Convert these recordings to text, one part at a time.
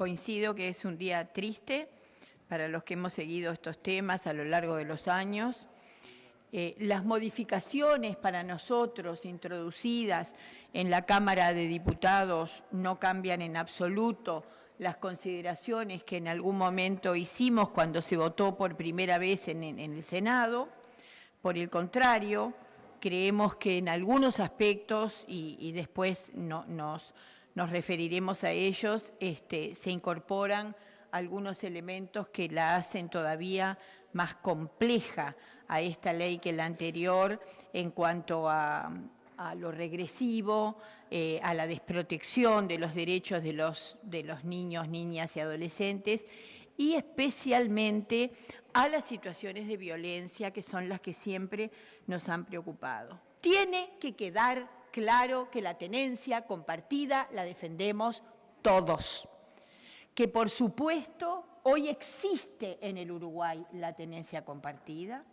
Coincido que es un día triste para los que hemos seguido estos temas a lo largo de los años. Las modificaciones para nosotros introducidas en la Cámara de Diputados no cambian en absoluto las consideraciones que en algún momento hicimos cuando se votó por primera vez en el Senado. Por el contrario, creemos que en algunos aspectos, y después nos referiremos a ellos, se incorporan algunos elementos que la hacen todavía más compleja a esta ley que la anterior en cuanto a lo regresivo, a la desprotección de los derechos de los niños, niñas y adolescentes, y especialmente a las situaciones de violencia que son las que siempre nos han preocupado. Tiene que quedar claro que la tenencia compartida la defendemos todos, que por supuesto hoy existe en el Uruguay la tenencia compartida,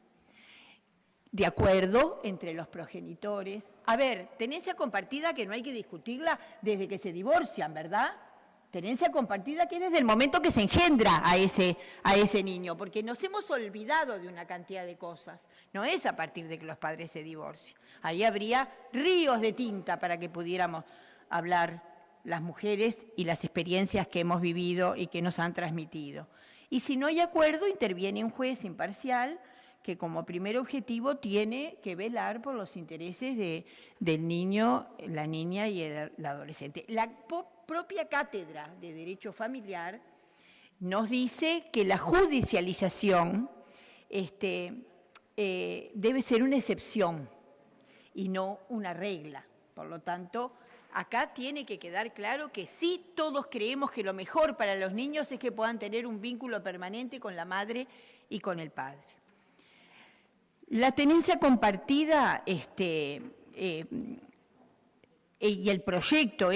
de acuerdo entre los progenitores. A ver, tenencia compartida que no hay que discutirla desde que se divorcian, ¿verdad? Tenencia compartida que es desde el momento que se engendra a ese niño, porque nos hemos olvidado de una cantidad de cosas. No es a partir de que los padres se divorcian. Ahí habría ríos de tinta para que pudiéramos hablar las mujeres y las experiencias que hemos vivido y que nos han transmitido. Y si no hay acuerdo, interviene un juez imparcial que como primer objetivo tiene que velar por los intereses del niño, la niña y el adolescente. La propia Cátedra de Derecho Familiar nos dice que la judicialización debe ser una excepción y no una regla. Por lo tanto, acá tiene que quedar claro que sí, todos creemos que lo mejor para los niños es que puedan tener un vínculo permanente con la madre y con el padre. La tenencia compartida y el proyecto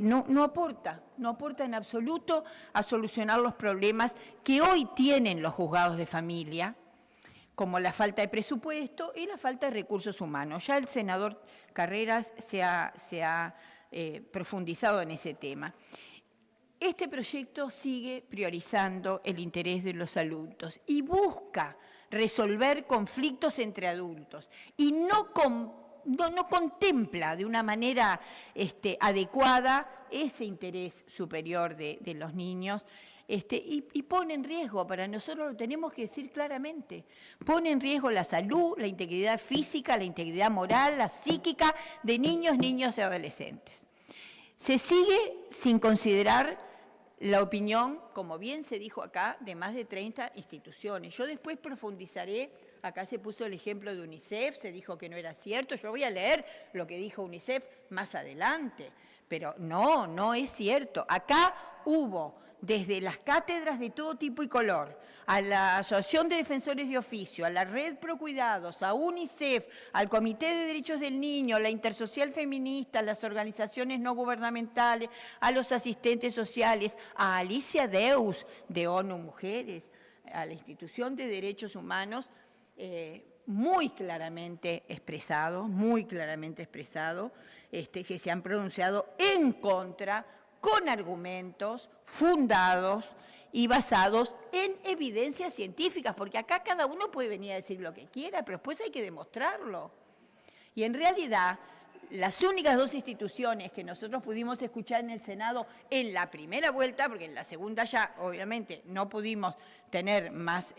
no aporta en absoluto a solucionar los problemas que hoy tienen los juzgados de familia, como la falta de presupuesto y la falta de recursos humanos. Ya el senador Carreras se ha profundizado en ese tema. Este proyecto sigue priorizando el interés de los adultos y busca resolver conflictos entre adultos y no contempla de una manera adecuada ese interés superior de los niños y pone en riesgo, para nosotros lo tenemos que decir claramente, pone en riesgo la salud, la integridad física, la integridad moral, la psíquica de niños, niñas y adolescentes. Se sigue sin considerar la opinión, como bien se dijo acá, de más de 30 instituciones. Yo después profundizaré, acá se puso el ejemplo de UNICEF, se dijo que no era cierto, yo voy a leer lo que dijo UNICEF más adelante, pero no es cierto. Acá hubo desde las cátedras de todo tipo y color, a la Asociación de Defensores de Oficio, a la Red Pro Cuidados, a UNICEF, al Comité de Derechos del Niño, a la Intersocial Feminista, a las organizaciones no gubernamentales, a los asistentes sociales, a Alicia Deus de ONU Mujeres, a la Institución de Derechos Humanos, muy claramente expresado, que se han pronunciado en contra, con argumentos fundados y basados en evidencias científicas, porque acá cada uno puede venir a decir lo que quiera, pero después hay que demostrarlo. Y en realidad, las únicas dos instituciones que nosotros pudimos escuchar en el Senado en la primera vuelta, porque en la segunda ya obviamente no pudimos tener más,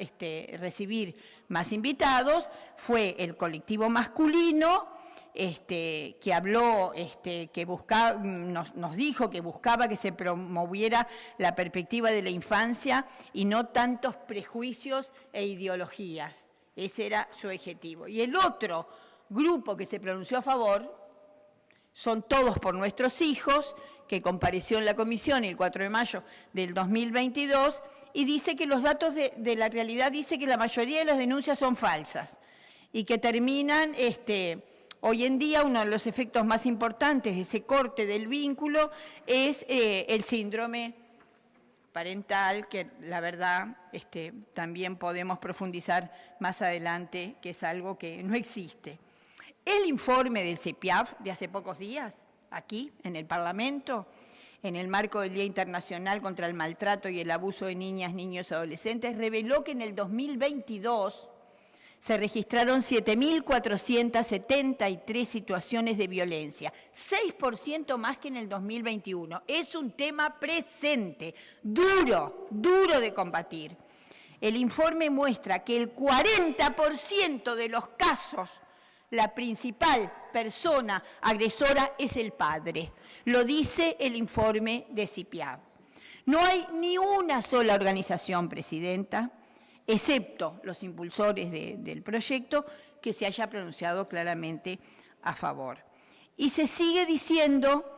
recibir más invitados, fue el colectivo masculino, que habló, que buscaba, nos dijo que buscaba que se promoviera la perspectiva de la infancia y no tantos prejuicios e ideologías. Ese era su objetivo. Y el otro grupo que se pronunció a favor son Todos por Nuestros Hijos, que compareció en la comisión el 4 de mayo del 2022 y dice que los datos de la realidad dice que la mayoría de las denuncias son falsas y que terminan hoy en día uno de los efectos más importantes de ese corte del vínculo es el síndrome parental, que la verdad también podemos profundizar más adelante, que es algo que no existe. El informe del CEPIAF de hace pocos días, aquí en el Parlamento, en el marco del Día Internacional contra el Maltrato y el Abuso de Niñas, Niños y Adolescentes, reveló que en el 2022 se registraron 7.473 situaciones de violencia, 6% más que en el 2021. Es un tema presente, duro de combatir. El informe muestra que el 40% de los casos, la principal persona agresora es el padre. Lo dice el informe de CIPIAB. No hay ni una sola organización, Presidenta, excepto los impulsores del proyecto, que se haya pronunciado claramente a favor. Y se sigue diciendo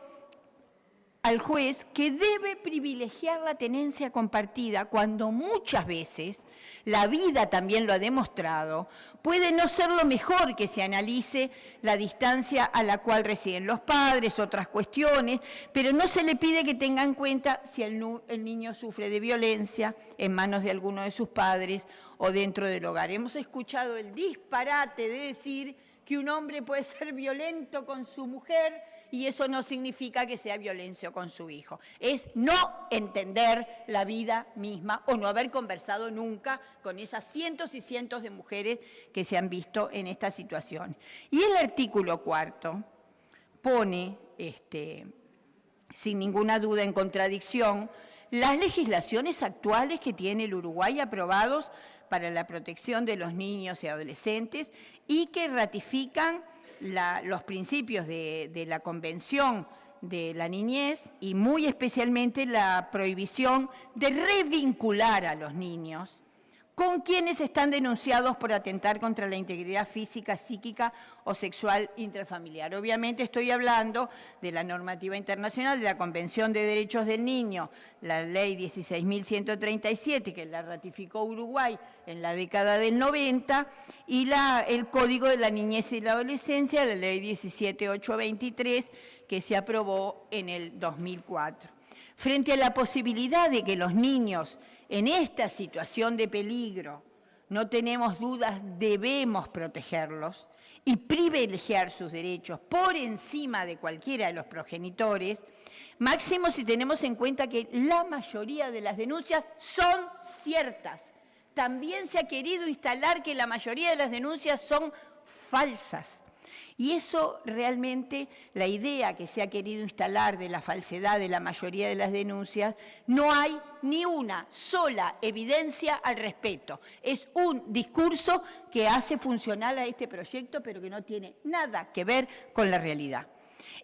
al juez que debe privilegiar la tenencia compartida cuando muchas veces, la vida también lo ha demostrado, puede no ser lo mejor que se analice la distancia a la cual residen los padres, otras cuestiones, pero no se le pide que tenga en cuenta si el niño sufre de violencia en manos de alguno de sus padres o dentro del hogar. Hemos escuchado el disparate de decir que un hombre puede ser violento con su mujer y eso no significa que sea violencia con su hijo. Es no entender la vida misma o no haber conversado nunca con esas cientos y cientos de mujeres que se han visto en esta situación. Y el artículo 4 pone, sin ninguna duda, en contradicción las legislaciones actuales que tiene el Uruguay aprobados para la protección de los niños y adolescentes y que ratifican los principios de la Convención de la Niñez y muy especialmente la prohibición de revincular a los niños con quienes están denunciados por atentar contra la integridad física, psíquica o sexual intrafamiliar. Obviamente estoy hablando de la normativa internacional, de la Convención de Derechos del Niño, la Ley 16.137, que la ratificó Uruguay en la década del 90, y el Código de la Niñez y la Adolescencia, la Ley 17.823, que se aprobó en el 2004. Frente a la posibilidad de que los niños en esta situación de peligro, no tenemos dudas, debemos protegerlos y privilegiar sus derechos por encima de cualquiera de los progenitores, máximo si tenemos en cuenta que la mayoría de las denuncias son ciertas. También se ha querido instalar que la mayoría de las denuncias son falsas. Y eso realmente, la idea que se ha querido instalar de la falsedad de la mayoría de las denuncias, no hay ni una sola evidencia al respecto. Es un discurso que hace funcional a este proyecto, pero que no tiene nada que ver con la realidad.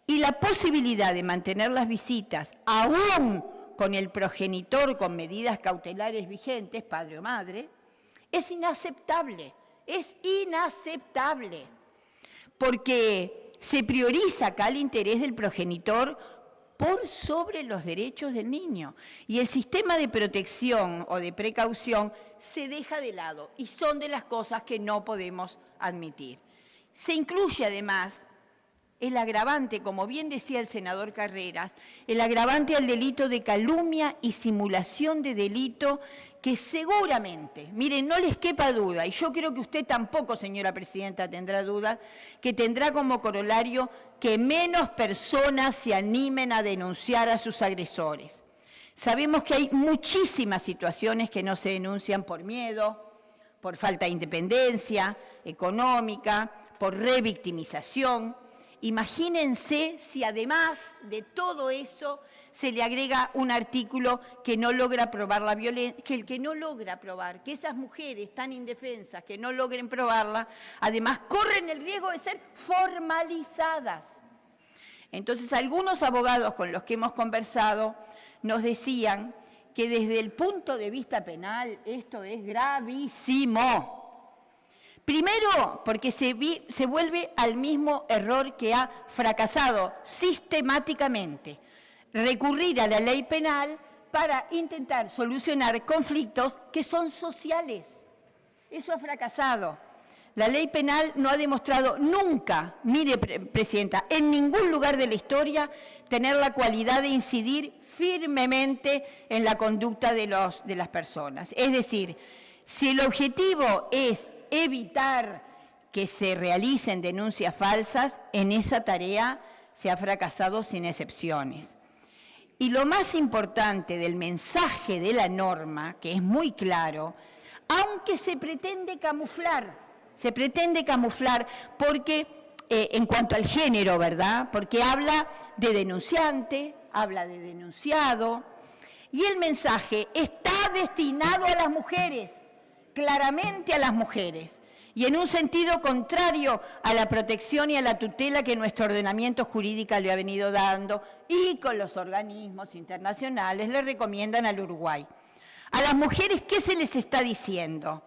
Y la posibilidad de mantener las visitas, aún con el progenitor con medidas cautelares vigentes, padre o madre, es inaceptable, porque se prioriza acá el interés del progenitor por sobre los derechos del niño. Y el sistema de protección o de precaución se deja de lado y son de las cosas que no podemos admitir. Se incluye además el agravante, como bien decía el senador Carreras, el agravante al delito de calumnia y simulación de delito que seguramente, miren, no les quepa duda, y yo creo que usted tampoco, señora presidenta, tendrá duda, que tendrá como corolario que menos personas se animen a denunciar a sus agresores. Sabemos que hay muchísimas situaciones que no se denuncian por miedo, por falta de independencia económica, por revictimización. Imagínense si además de todo eso se le agrega un artículo que no logra probar la violencia, que el que no logra probar, que esas mujeres tan indefensas que no logren probarla, además corren el riesgo de ser formalizadas. Entonces, algunos abogados con los que hemos conversado nos decían que desde el punto de vista penal esto es gravísimo. Primero, porque se vuelve al mismo error que ha fracasado sistemáticamente, recurrir a la ley penal para intentar solucionar conflictos que son sociales. Eso ha fracasado. La ley penal no ha demostrado nunca, mire, Presidenta, en ningún lugar de la historia tener la cualidad de incidir firmemente en la conducta de las personas. Es decir, si el objetivo es evitar que se realicen denuncias falsas, en esa tarea se ha fracasado sin excepciones. Y lo más importante del mensaje de la norma, que es muy claro, aunque se pretende camuflar porque, en cuanto al género, ¿verdad? Porque habla de denunciante, habla de denunciado, y el mensaje está destinado a las mujeres, claramente a las mujeres, y en un sentido contrario a la protección y a la tutela que nuestro ordenamiento jurídico le ha venido dando, y con los organismos internacionales le recomiendan al Uruguay. A las mujeres, ¿qué se les está diciendo?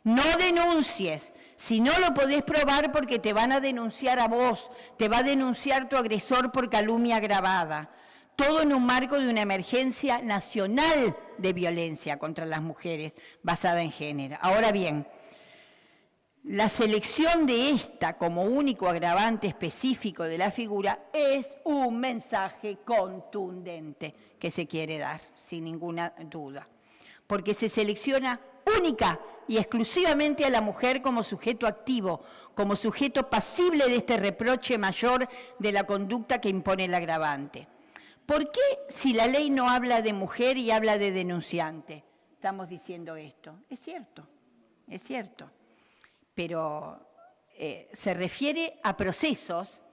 No denuncies, si no lo podés probar porque te van a denunciar a vos, te va a denunciar tu agresor por calumnia agravada. Todo en un marco de una emergencia nacional de violencia contra las mujeres basada en género. Ahora bien, la selección de esta como único agravante específico de la figura es un mensaje contundente que se quiere dar, sin ninguna duda, porque se selecciona única y exclusivamente a la mujer como sujeto activo, como sujeto pasible de este reproche mayor de la conducta que impone el agravante. ¿Por qué, si la ley no habla de mujer y habla de denunciante, estamos diciendo esto? Es cierto, pero se refiere a procesos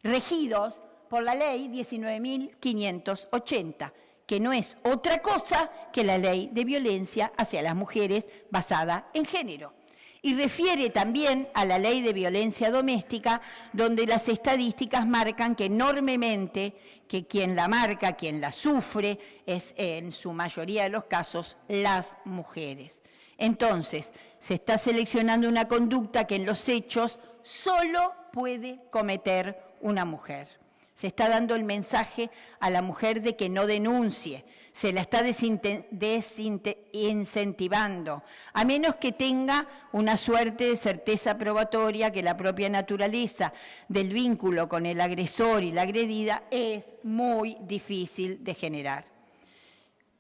regidos por la ley 19.580, que no es otra cosa que la ley de violencia hacia las mujeres basada en género. Y refiere también a la ley de violencia doméstica, donde las estadísticas marcan que enormemente que quien la marca, quien la sufre, es en su mayoría de los casos las mujeres. Entonces, se está seleccionando una conducta que en los hechos solo puede cometer una mujer. Se está dando el mensaje a la mujer de que no denuncie, se la está desincentivando, a menos que tenga una suerte de certeza probatoria que la propia naturaleza del vínculo con el agresor y la agredida es muy difícil de generar.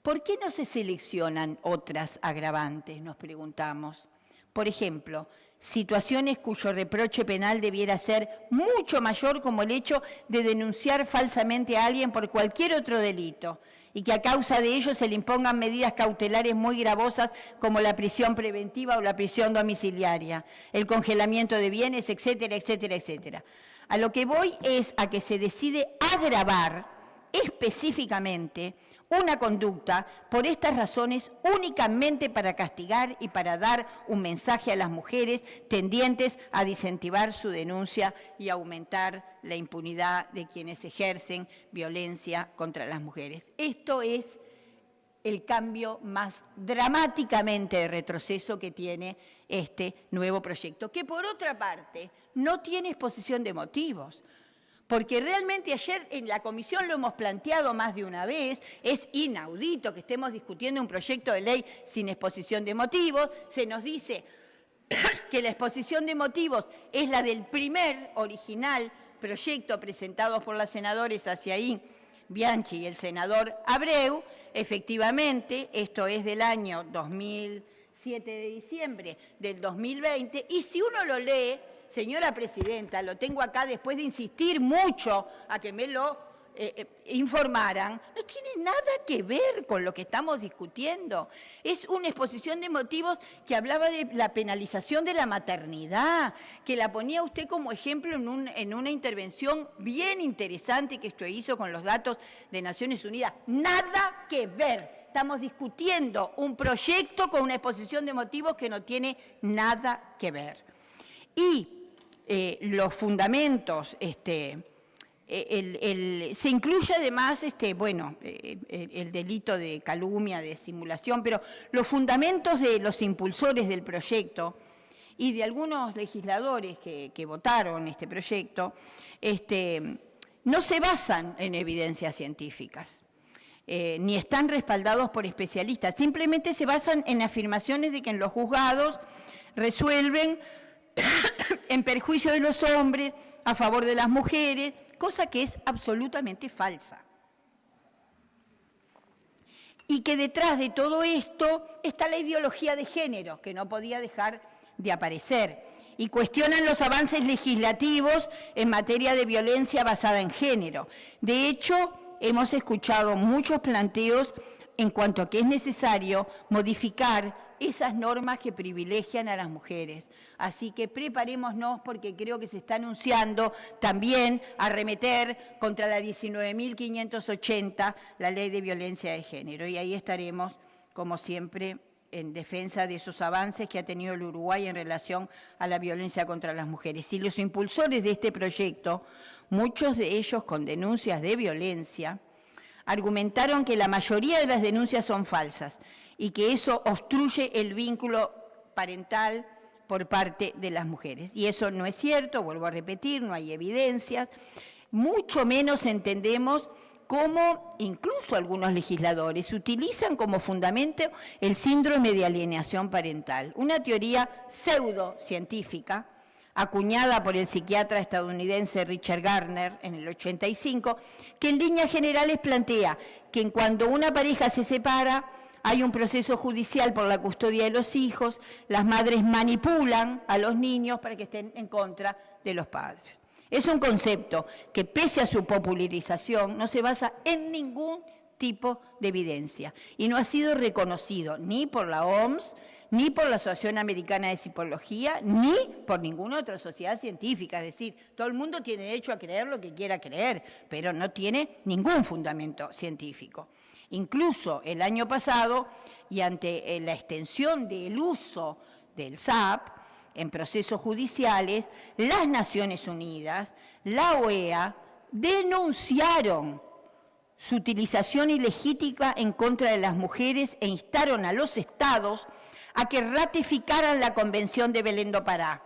¿Por qué no se seleccionan otras agravantes?, nos preguntamos. Por ejemplo, situaciones cuyo reproche penal debiera ser mucho mayor, como el hecho de denunciar falsamente a alguien por cualquier otro delito y que a causa de ello se le impongan medidas cautelares muy gravosas como la prisión preventiva o la prisión domiciliaria, el congelamiento de bienes, etcétera, etcétera, etcétera. A lo que voy es a que se decide agravar específicamente una conducta por estas razones únicamente para castigar y para dar un mensaje a las mujeres tendientes a desincentivar su denuncia y aumentar la impunidad de quienes ejercen violencia contra las mujeres. Esto es el cambio más dramáticamente de retroceso que tiene este nuevo proyecto, que por otra parte no tiene exposición de motivos. Porque realmente ayer en la comisión lo hemos planteado más de una vez, es inaudito que estemos discutiendo un proyecto de ley sin exposición de motivos, se nos dice que la exposición de motivos es la del primer original proyecto presentado por la senadora Saciaín Bianchi y el senador Abreu, efectivamente, esto es del año 2007 de diciembre del 2020, y si uno lo lee, señora presidenta, lo tengo acá después de insistir mucho a que me lo informaran, no tiene nada que ver con lo que estamos discutiendo. Es una exposición de motivos que hablaba de la penalización de la maternidad, que la ponía usted como ejemplo en una intervención bien interesante que usted hizo con los datos de Naciones Unidas. Nada que ver. Estamos discutiendo un proyecto con una exposición de motivos que no tiene nada que ver. Y los fundamentos, se incluye además, el delito de calumnia, de simulación, pero los fundamentos de los impulsores del proyecto y de algunos legisladores que votaron este proyecto, no se basan en evidencias científicas, ni están respaldados por especialistas, simplemente se basan en afirmaciones de que en los juzgados resuelven en perjuicio de los hombres, a favor de las mujeres, cosa que es absolutamente falsa. Y que detrás de todo esto está la ideología de género, que no podía dejar de aparecer, y cuestionan los avances legislativos en materia de violencia basada en género. De hecho, hemos escuchado muchos planteos en cuanto a que es necesario modificar esas normas que privilegian a las mujeres. Así que preparémonos porque creo que se está anunciando también arremeter contra la 19.580, la Ley de Violencia de Género. Y ahí estaremos, como siempre, en defensa de esos avances que ha tenido el Uruguay en relación a la violencia contra las mujeres. Y los impulsores de este proyecto, muchos de ellos con denuncias de violencia, argumentaron que la mayoría de las denuncias son falsas y que eso obstruye el vínculo parental por parte de las mujeres. Y eso no es cierto, vuelvo a repetir, no hay evidencias, mucho menos entendemos cómo incluso algunos legisladores utilizan como fundamento el síndrome de alienación parental, una teoría pseudocientífica acuñada por el psiquiatra estadounidense Richard Gardner en el 85, que en líneas generales plantea que cuando una pareja se separa, hay un proceso judicial por la custodia de los hijos, las madres manipulan a los niños para que estén en contra de los padres. Es un concepto que, pese a su popularización, no se basa en ningún tipo de evidencia y no ha sido reconocido ni por la OMS, ni por la Asociación Americana de Psicología, ni por ninguna otra sociedad científica. Es decir, todo el mundo tiene derecho a creer lo que quiera creer, pero no tiene ningún fundamento científico. Incluso el año pasado, y ante la extensión del uso del SAP en procesos judiciales, las Naciones Unidas, la OEA, denunciaron su utilización ilegítima en contra de las mujeres e instaron a los estados a que ratificaran la Convención de Belén do Pará,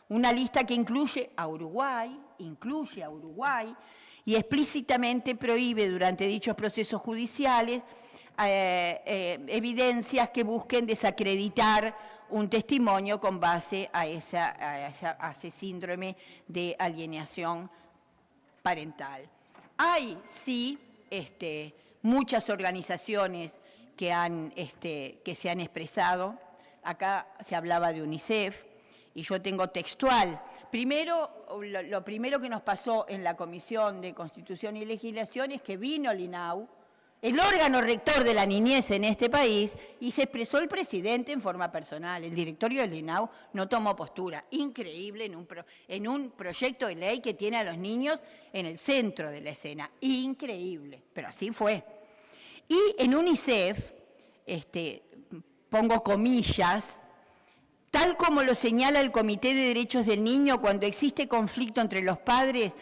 una lista que incluye a Uruguay y explícitamente prohíbe durante dichos procesos judiciales evidencias que busquen desacreditar un testimonio con base a ese síndrome de alienación parental. Hay, sí, muchas organizaciones que se han expresado. Acá se hablaba de UNICEF, y yo tengo textual. Primero, lo primero que nos pasó en la Comisión de Constitución y Legislación es que vino el INAU, el órgano rector de la niñez en este país, y se expresó el presidente en forma personal. El directorio del INAU no tomó postura. Increíble en un proyecto de ley que tiene a los niños en el centro de la escena. Increíble, pero así fue. Y en UNICEF, pongo comillas, tal como lo señala el Comité de Derechos del Niño cuando existe conflicto entre los padres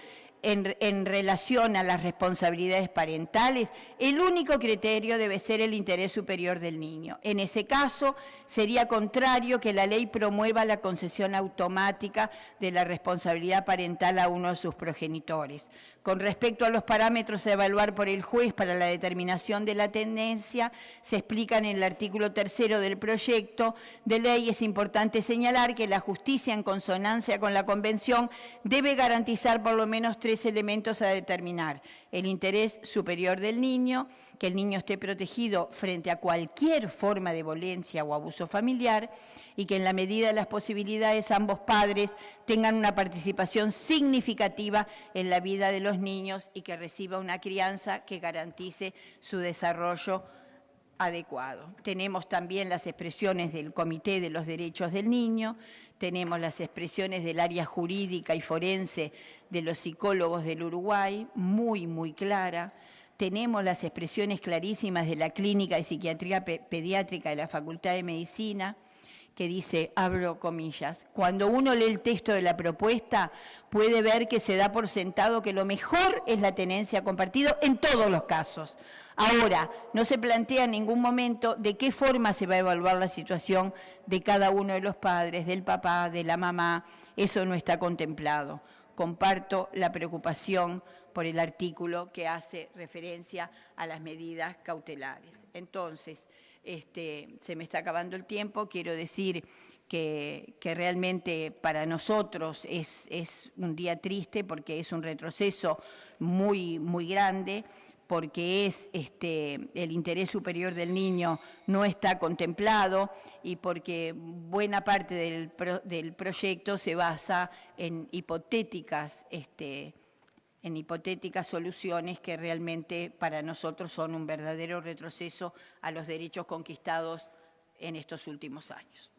en relación a las responsabilidades parentales, el único criterio debe ser el interés superior del niño. En ese caso, sería contrario que la ley promueva la concesión automática de la responsabilidad parental a uno de sus progenitores. Con respecto a los parámetros a evaluar por el juez para la determinación de la tendencia, se explican en el artículo 3 del proyecto de ley. Es importante señalar que la justicia, en consonancia con la Convención, debe garantizar por lo menos 3 elementos a determinar: el interés superior del niño, que el niño esté protegido frente a cualquier forma de violencia o abuso familiar, y que en la medida de las posibilidades ambos padres tengan una participación significativa en la vida de los niños y que reciba una crianza que garantice su desarrollo adecuado. Tenemos también las expresiones del Comité de los Derechos del Niño, tenemos las expresiones del área jurídica y forense de los psicólogos del Uruguay, muy clara. Tenemos las expresiones clarísimas de la Clínica de Psiquiatría Pediátrica de la Facultad de Medicina, que dice, abro comillas, cuando uno lee el texto de la propuesta puede ver que se da por sentado que lo mejor es la tenencia compartida en todos los casos. Ahora, no se plantea en ningún momento de qué forma se va a evaluar la situación de cada uno de los padres, del papá, de la mamá, eso no está contemplado. Comparto la preocupación por el artículo que hace referencia a las medidas cautelares. Entonces, se me está acabando el tiempo, quiero decir que realmente para nosotros es un día triste porque es un retroceso muy grande, porque el interés superior del niño no está contemplado y porque buena parte del proyecto se basa en hipotéticas en hipotéticas soluciones que realmente para nosotros son un verdadero retroceso a los derechos conquistados en estos últimos años.